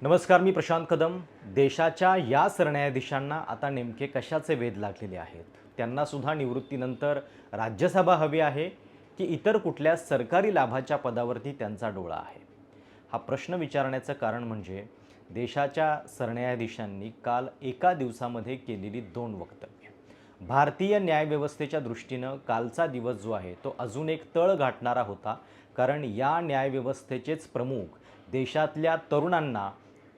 नमस्कार, मी प्रशांत कदम. देशाच्या या सरन्यायाधीशांना आता नेमके कशाचे वेध लागलेले आहेत? त्यांना सुद्धा निवृत्तीनंतर राज्यसभा हवी आहे की इतर कुठल्या सरकारी लाभाच्या पदावरती त्यांचा डोळा आहे? हा प्रश्न विचारण्याचं कारण म्हणजे देशाच्या सरन्यायाधीशांनी काल एका दिवसामध्ये केलेली 2 वक्तव्ये. भारतीय न्यायव्यवस्थेच्या दृष्टीनं कालचा दिवस जो आहे तो अजून एक तळ गाठणारा होता, कारण या न्यायव्यवस्थेचेच प्रमुख देशातल्या तरुणांना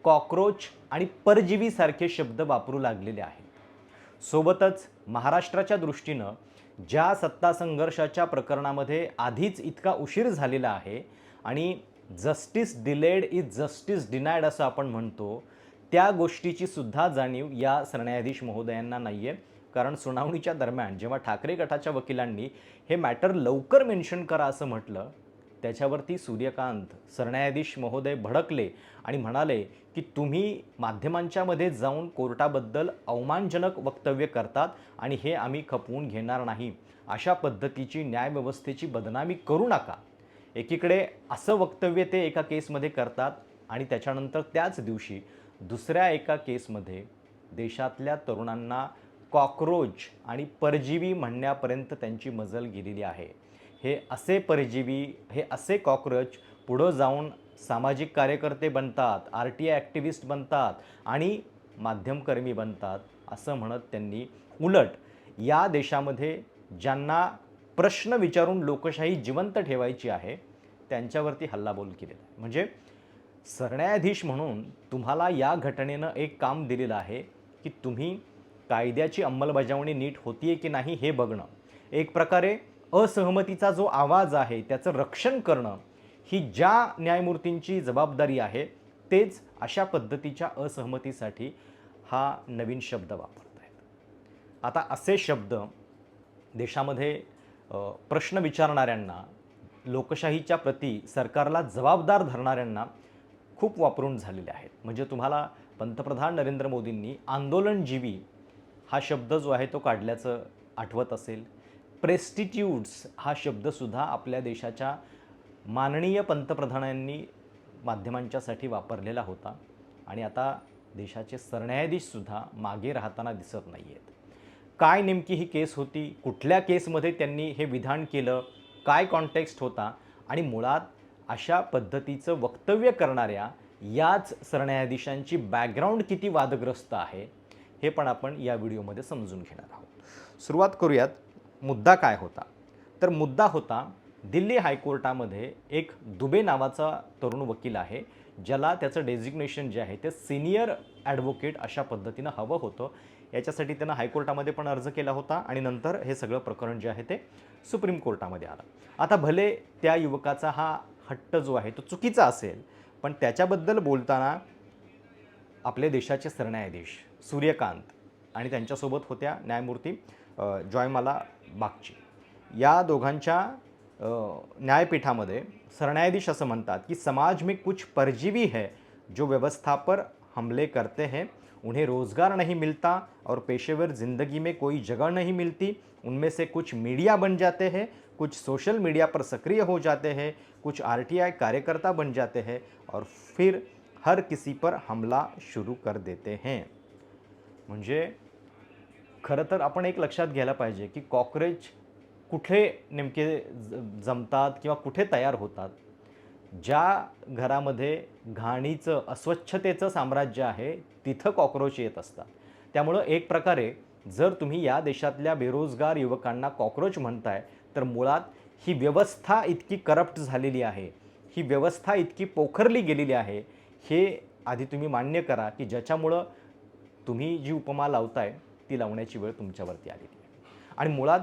कॉकरोच आणि परजीवीसारखे शब्द वापरू लागलेले आहेत. सोबतच महाराष्ट्राच्या दृष्टीनं ज्या सत्ता संघर्षाच्या प्रकरणामध्ये आधीच इतका उशीर झालेला आहे आणि जस्टिस डिलेड इज जस्टिस डिनायड असं आपण म्हणतो, त्या गोष्टीची सुद्धा जाणीव या सरन्यायाधीश महोदयांना नाही आहे. कारण सुनावणीच्या दरम्यान जेव्हा ठाकरे गटाच्या वकिलांनी हे मॅटर लवकर मेन्शन करा असं म्हटलं, त्याच्यावरती सूर्यकांत सरन्यायाधीश महोदय भडकले आणि म्हणाले की तुम्ही माध्यमांच्यामध्ये जाऊन कोर्टाबद्दल अवमानजनक वक्तव्य करतात आणि हे आम्ही खपवून घेणार नाही. अशा पद्धतीची न्यायव्यवस्थेची बदनामी करू नका. एकीकडे असं वक्तव्य ते एका केसमध्ये करतात आणि त्याच्यानंतर त्याच दिवशी दुसऱ्या एका केसमध्ये देशातल्या तरुणांना कॉकरोच आणि परजीवी म्हणण्यापर्यंत त्यांची मजल गेलेली आहे. हे असे परजीवी, हे असे कॉकरोच पुढं जाऊन सामाजिक कार्यकर्ते बनतात, RTI ॲक्टिव्हिस्ट बनतात आणि माध्यमकर्मी बनतात असं म्हणत त्यांनी उलट या देशामध्ये ज्यांना प्रश्न विचारून लोकशाही जिवंत ठेवायची आहे त्यांच्यावरती हल्लाबोल केलेला आहे. म्हणजे सरन्यायाधीश म्हणून तुम्हाला या घटनेनं एक काम दिलेलं आहे की तुम्ही कायद्याची अंमलबजावणी नीट होतीये की नाही हे बघणं, एक प्रकारे असहमतीचा जो आवाज आहे त्याचं रक्षण करणं ही ज्या न्यायमूर्तींची जबाबदारी आहे, तेच अशा पद्धतीच्या असहमतीसाठी हा नवीन शब्द वापरत आहेत. आता असे शब्द देशामध्ये प्रश्न विचारणाऱ्यांना, लोकशाहीच्या प्रती सरकारला जबाबदार धरणाऱ्यांना खूप वापरून झालेले आहेत. म्हणजे तुम्हाला पंतप्रधान नरेंद्र मोदींनी आंदोलनजीवी हा शब्द जो आहे तो काढल्याचं आठवत असेल. प्रेस्टिट्यूड्स हा शब्दसुद्धा आपल्या देशाच्या माननीय पंतप्रधानांनी माध्यमांच्यासाठी वापरलेला होता आणि आता देशाचे सरन्यायाधीशसुद्धा मागे राहताना दिसत नाही आहेत. काय नेमकी ही केस होती, कुठल्या केसमध्ये त्यांनी हे विधान केलं, काय कॉन्टेक्स्ट होता आणि मुळात अशा पद्धतीचं वक्तव्य करणाऱ्या याच सरन्यायाधीशांची बॅकग्राऊंड किती वादग्रस्त आहे हे पण आपण या व्हिडिओमध्ये समजून घेणार आहोत. सुरुवात करूयात. मुद्दा काय होता? तर मुद्दा होता दिल्ली हायकोर्टामध्ये एक दुबे नावाचा तरुण वकील आहे, ज्याला त्याचं डेझिग्नेशन जे आहे ते सिनियर ॲडव्होकेट अशा पद्धतीनं हवं होतं. याच्यासाठी त्यानं हायकोर्टामध्ये पण अर्ज केला होता आणि नंतर हे सगळं प्रकरण जे आहे ते सुप्रीम कोर्टामध्ये आलं. आता भले त्या युवकाचा हा हट्ट जो आहे तो चुकीचा असेल, पण त्याच्याबद्दल बोलताना आपले देशाचे सरन्यायाधीश सूर्यकांत आणि त्यांच्यासोबत होत्या न्यायमूर्ती जॉयमाला बागची, या दोघांच्या न्यायपीठामध्ये सरन्यायाधीश असं म्हणतात की समाज में कुछ परजीवी है जो व्यवस्था पर हमले करते हैं, उन्हें रोज़गार नहीं मिलता और पेशेवर ज़िंदगी में कोई जगह नहीं मिलती. उनमें से कुछ मीडिया बन जाते हैं, कुछ सोशल मीडिया पर सक्रिय हो जाते हैं, कुछ RTI कार्यकर्ता बन जाते हैं और फिर हर किसी पर हमला शुरू कर देते हैं. म्हणजे खरं तर आपण एक लक्षात घ्यायला पाहिजे की कॉकरोच कुठे नेमके जमतात किंवा कुठे तयार होतात. ज्या घरामध्ये घाणीचं, अस्वच्छतेचं साम्राज्य आहे तिथं कॉकरोच येत असतात. त्यामुळं एक प्रकारे जर तुम्ही या देशातल्या बेरोजगार युवकांना कॉकरोच म्हणताय, तर मुळात ही व्यवस्था इतकी करप्ट झालेली आहे, ही व्यवस्था इतकी पोखरली गेलेली आहे, हे आधी तुम्ही मान्य करा की ज्याच्यामुळं तुम्ही जी उपमा लावताय ती लावण्याची वेळ तुमच्यावरती आलेली आहे. आणि मुळात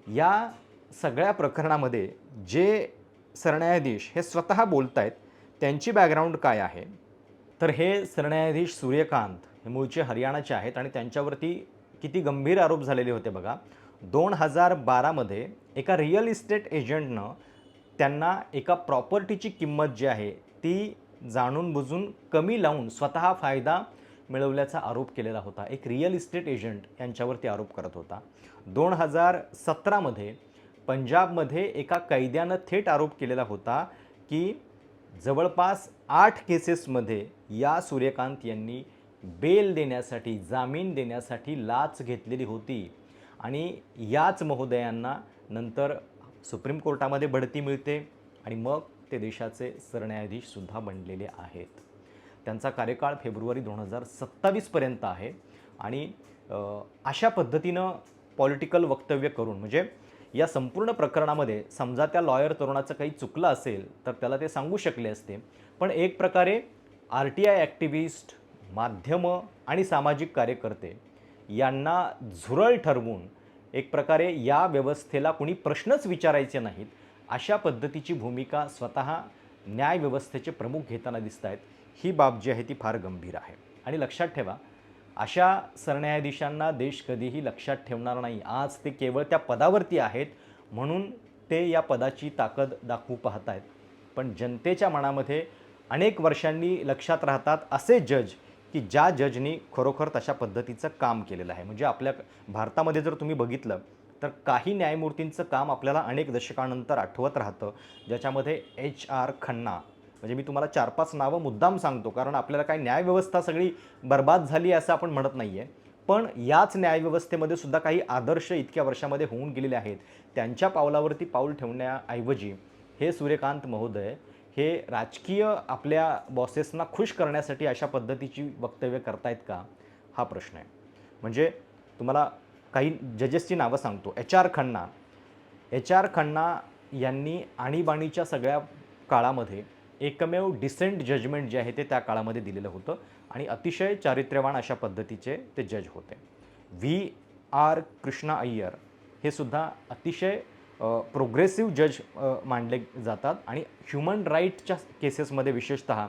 या सगळ्या प्रकरणामध्ये जे सरन्यायाधीश हे स्वतः बोलत आहेत त्यांची बॅकग्राऊंड काय आहे? तर हे सरन्यायाधीश सूर्यकांत हे मूळचे हरियाणाचे आहेत आणि त्यांच्यावरती किती गंभीर आरोप झालेले होते बघा. 2012मध्ये एका रिअल इस्टेट एजंटनं त्यांना एका प्रॉपर्टीची किंमत जी आहे ती जाणून बुजून कमी लावून स्वतः फायदा मिळवल्याचा आरोप केलेला होता. एक रिअल इस्टेट एजंट यांच्यावरती आरोप करत होता. 2017मध्ये पंजाबमध्ये एका कैद्यानं थेट आरोप केलेला होता की जवळपास 8 केसेसमध्ये या सूर्यकांत यांनी बेल देण्यासाठी, जामीन देण्यासाठी लाच घेतलेली होती आणि याच महोदयांना नंतर सुप्रीम कोर्टामध्ये बढती मिळते आणि मग ते देशाचे सरन्यायाधीशसुद्धा बनलेले आहेत. त्यांचा कार्यकाळ फेब्रुवारी 2027 पर्यंत आहे आणि अशा पद्धतीनं पॉलिटिकल वक्तव्य करून म्हणजे या संपूर्ण प्रकरणामध्ये समजा त्या लॉयर तरुणाचं काही चुकलं असेल तर त्याला ते सांगू शकले असते. पण एक प्रकारे RTI ॲक्टिव्हिस्ट, माध्यमं आणि सामाजिक कार्यकर्ते यांना झुरळ ठरवून एक प्रकारे या व्यवस्थेला कुणी प्रश्नच विचारायचे नाहीत अशा पद्धतीची भूमिका स्वतः न्यायव्यवस्थेचे प्रमुख घेताना दिसत आहेत. ही बाब जी आहे ती फार गंभीर आहे आणि लक्षात ठेवा, अशा सरन्यायाधीशांना देश कधीही लक्षात ठेवणार नाही. आज ते केवळ त्या पदावरती आहेत म्हणून ते या पदाची ताकद दाखवू पाहत आहेत. पण जनतेच्या मनामध्ये अनेक वर्षांनी लक्षात राहतात असे जज की ज्या जजनी खरोखर तशा पद्धतीचं काम केलेलं आहे. म्हणजे आपल्या भारतामध्ये जर तुम्ही बघितलं तर काही न्यायमूर्तींचं काम आपल्याला अनेक दशकानंतर आठवत राहतं, ज्याच्यामध्ये HR खन्ना, म्हणजे मी तुम्हाला 4-5 नावं मुद्दाम सांगतो कारण आपल्याला काय न्यायव्यवस्था सगळी बर्बाद झाली असं आपण म्हणत नाही आहे. पण याच न्यायव्यवस्थेमध्ये सुद्धा काही आदर्श इतक्या वर्षामध्ये होऊन गेलेले आहेत. त्यांच्या पावलावरती पाऊल ठेवण्याऐवजी हे सूर्यकांत महोदय हे राजकीय आपल्या बॉसेसना खुश करण्यासाठी अशा पद्धतीची वक्तव्य करतायत का, हा प्रश्न आहे. म्हणजे तुम्हाला काही जजेसची नावं सांगतो. HR खन्ना यांनी आणीबाणीच्या सगळ्या काळामध्ये एकमेव डिसेंट जजमेंट जे आहे ते त्या काळामध्ये दिलेलं होतं आणि अतिशय चारित्र्यवान अशा पद्धतीचे ते जज होते. VR कृष्णा अय्यर हे सुद्धा अतिशय प्रोग्रेसिव्ह जज मानले जातात आणि ह्युमन राईटच्या केसेसमध्ये विशेषतः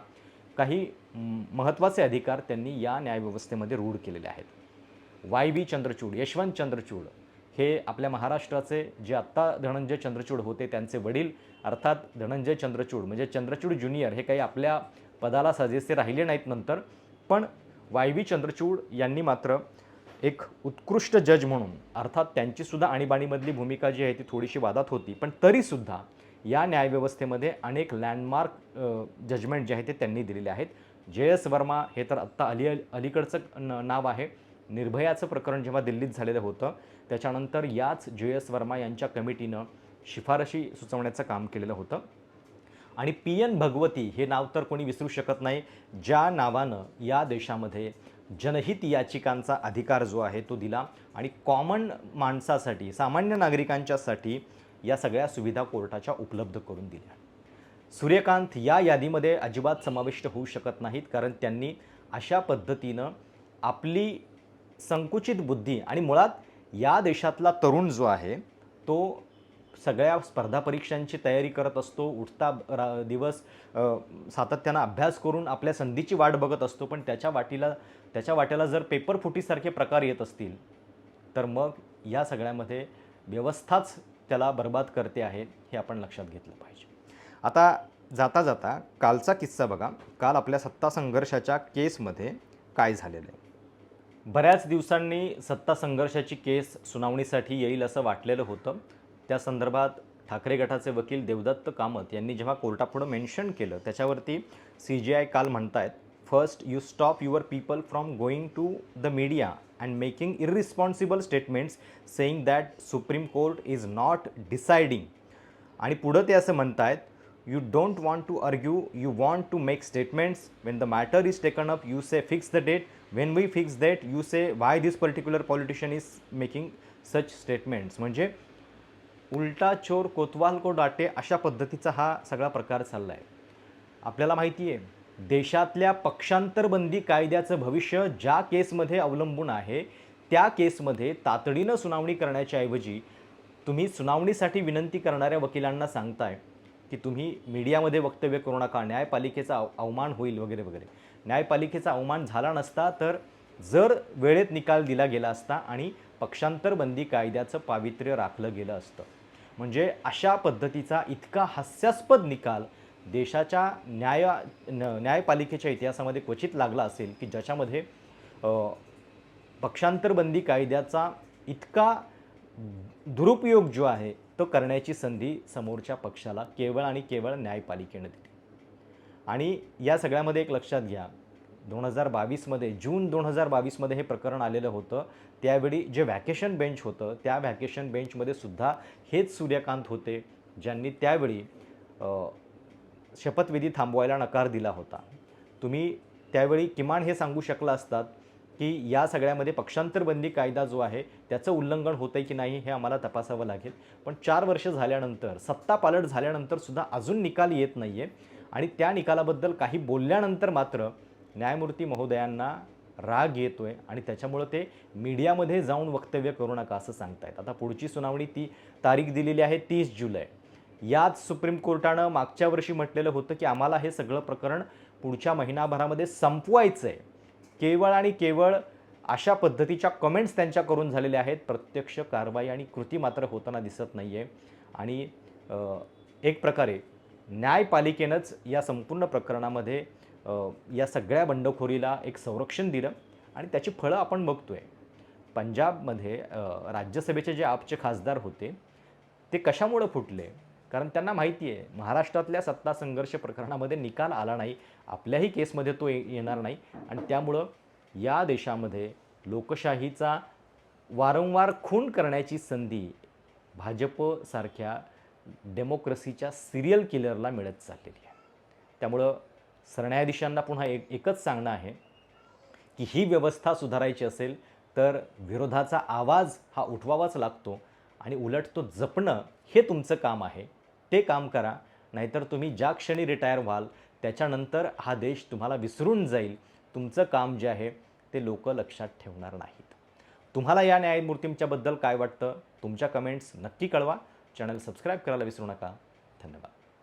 काही महत्त्वाचे अधिकार त्यांनी या न्यायव्यवस्थेमध्ये रूढ केलेले आहेत. YV चंद्रचूड, यशवंत चंद्रचूड हे आपल्या महाराष्ट्राचे जे आत्ता धनंजय चंद्रचूड होते त्यांचे वडील अर्थात धनंजय चंद्रचूड म्हणजे चंद्रचूड ज्युनियर हे काही आपल्या पदाला साजेसे राहिले नाहीत नंतर. पण YV चंद्रचूड यांनी मात्र एक उत्कृष्ट जज म्हणून अर्थात त्यांचीसुद्धा आणीबाणीमधली भूमिका जी आहे ती थोडीशी वादात होती, पण तरीसुद्धा या न्यायव्यवस्थेमध्ये अनेक लँडमार्क जजमेंट जे आहे ते त्यांनी दिलेले आहेत. JS वर्मा हे तर आत्ता अलीकडचं नाव आहे. निर्भयाचं प्रकरण जेव्हा दिल्लीत झालेलं होतं त्याच्यानंतर याच JS वर्मा यांच्या कमिटीनं शिफारशी सुचवण्याचं काम केलेलं होतं. आणि PN भगवती हे नाव तर कोणी विसरू शकत नाही, ज्या नावानं या देशामध्ये जनहित याचिकांचा अधिकार जो आहे तो दिला आणि कॉमन माणसासाठी, सामान्य नागरिकांच्यासाठी या सगळ्या सुविधा कोर्टाच्या उपलब्ध करून दिल्या. सूर्यकांत या यादीमध्ये अजिबात समाविष्ट होऊ शकत नाहीत कारण त्यांनी अशा पद्धतीनं आपली संकुचित बुद्धी आणि मुळात या देशातला तरुण जो आहे तो सगळ्या स्पर्धा परीक्षांची तयारी करत असतो, उठता दिवस सातत्यानं अभ्यास करून आपल्या संधीची वाट बघत असतो. पण त्याच्या वाट्याला जर पेपर फुटीसारखे प्रकार येत असतील तर मग या सगळ्यामध्ये व्यवस्थाच त्याला बर्बाद करते आहे, हे आपण लक्षात घेतलं पाहिजे. आता जाता जाता कालचा किस्सा बघा. काल आपल्या सत्ता संघर्षाच्या केसमध्ये काय झालेलं आहे. बऱ्याच दिवसांनी सत्ता संघर्षाची केस सुनावणीसाठी येईल असं वाटलेलं होतं. त्या संदर्भात ठाकरे गटाचे वकील देवदत्त कामत यांनी जेव्हा कोर्टापुढं मेन्शन केलं त्याच्यावरती CJI काल म्हणतायत, first you stop your people from going to the media and making irresponsible statements saying that Supreme Court is not deciding. आणि पुढं ते असं म्हणतायत, you don't want to argue, you want to make statements. When the matter is taken up you say fix the date. When we fix date you say why this particular politician is making such statements. म्हणजे उलटा चोर कोतवाल को डाटे अशा पद्धतीचा हा सगळा प्रकार चालला आहे. आपल्याला माहिती आहे देशातल्या पक्षांतरबंदी कायद्याचं भविष्य ज्या केसमध्ये अवलंबून आहे त्या केसमध्ये तातडीनं सुनावणी करण्याच्या ऐवजी तुम्ही सुनावणीसाठी विनंती करणाऱ्या वकिलांना सांगताय की तुम्ही मीडियामध्ये वक्तव्य करू नका, न्यायपालिकेचा अवमान होईल वगैरे वगैरे. न्यायपालिकेचा अवमान झाला नसता तर जर वेळेत निकाल दिला गेला असता आणि पक्षांतरबंदी कायद्याचं पावित्र्य राखलं गेलं असतं. म्हणजे अशा पद्धतीचा इतका हास्यास्पद निकाल देशाच्या न्यायपालिकेच्या इतिहासामध्ये क्वचित लागला असेल की ज्याच्यामध्ये पक्षांतरबंदी कायद्याचा इतका दुरुपयोग जो आहे तो करण्याची संधी समोरच्या पक्षाला केवळ आणि केवळ न्यायपालिकेनं दिली. आणि या सगळ्यामध्ये एक लक्षात घ्या, 2022मध्ये जून 2022मध्ये हे प्रकरण आलेलं होतं. त्यावेळी जे व्हॅकेशन बेंच होतं, त्या व्हॅकेशन बेंचमध्ये सुद्धा हेच सूर्यकांत होते, ज्यांनी त्यावेळी शपथविधी थांबवायला नकार दिला होता. तुम्ही त्यावेळी किमान हे सांगू शकला असतात की या सगळ्यामध्ये पक्षांतरबंदी कायदा जो आहे त्याचं उल्लंघन होतंय की नाही हे आम्हाला तपासावं लागेल. पण 4 वर्ष झाल्यानंतर, सत्ता पालट झाल्यानंतर सुद्धा अजून निकाल येत नाही आहे आणि त्या निकालाबद्दल काही बोलल्यानंतर मात्र न्यायमूर्ती महोदयांना राग येतोय आणि त्याच्यामुळं ते मीडियामध्ये जाऊन वक्तव्य करू नका असं सांगतायत. आता पुढची सुनावणी तारीख दिलेली आहे 30 जुलै. याच सुप्रीम कोर्टानं मागच्या वर्षी म्हटलेलं होतं की आम्हाला हे सगळं प्रकरण पुढच्या महिनाभरामध्ये संपवायचं आहे. केवळ आणि केवळ अशा पद्धतीच्या कमेंट्स त्यांच्याकडून झालेल्या आहेत. प्रत्यक्ष कारवाई आणि कृती मात्र होताना दिसत नाही आहे. आणि एक प्रकारे न्यायपालिकेनंच या संपूर्ण प्रकरणामध्ये या सगळ्या बंडखोरीला एक संरक्षण दिलं आणि त्याची फळं आपण बघतोय. पंजाबमध्ये राज्यसभेचे जे आपचे खासदार होते ते कशामुळं फुटले? कारण त्यांना माहिती आहे महाराष्ट्रातल्या सत्ता संघर्ष प्रकरणामध्ये निकाल आला नाही, आपल्याही केसमध्ये तो येणार नाही आणि त्यामुळं या देशामध्ये लोकशाहीचा वारंवार खून करण्याची संधी भाजपसारख्या डेमोक्रेसीच्या सिरियल किलरला मिळत चाललेली आहे. त्यामुळं सरन्यायाधीशांना पुन्हा एकच सांगणं आहे की ही व्यवस्था सुधारायची असेल तर विरोधाचा आवाज हा उठवावाच लागतो आणि उलट तो जपणं हे तुमचं काम आहे. ते काम करा, नाहीतर तुम्ही ज्या क्षणी रिटायर व्हाल त्याच्यानंतर हा देश तुम्हाला विसरून जाईल. तुमचं काम जे आहे ते लोक लक्षात ठेवणार नाहीत. तुम्हाला या न्यायमूर्तींच्याबद्दल काय वाटतं? तुमच्या कमेंट्स नक्की कळवा. चॅनल सबस्क्राईब करायला विसरू नका. धन्यवाद.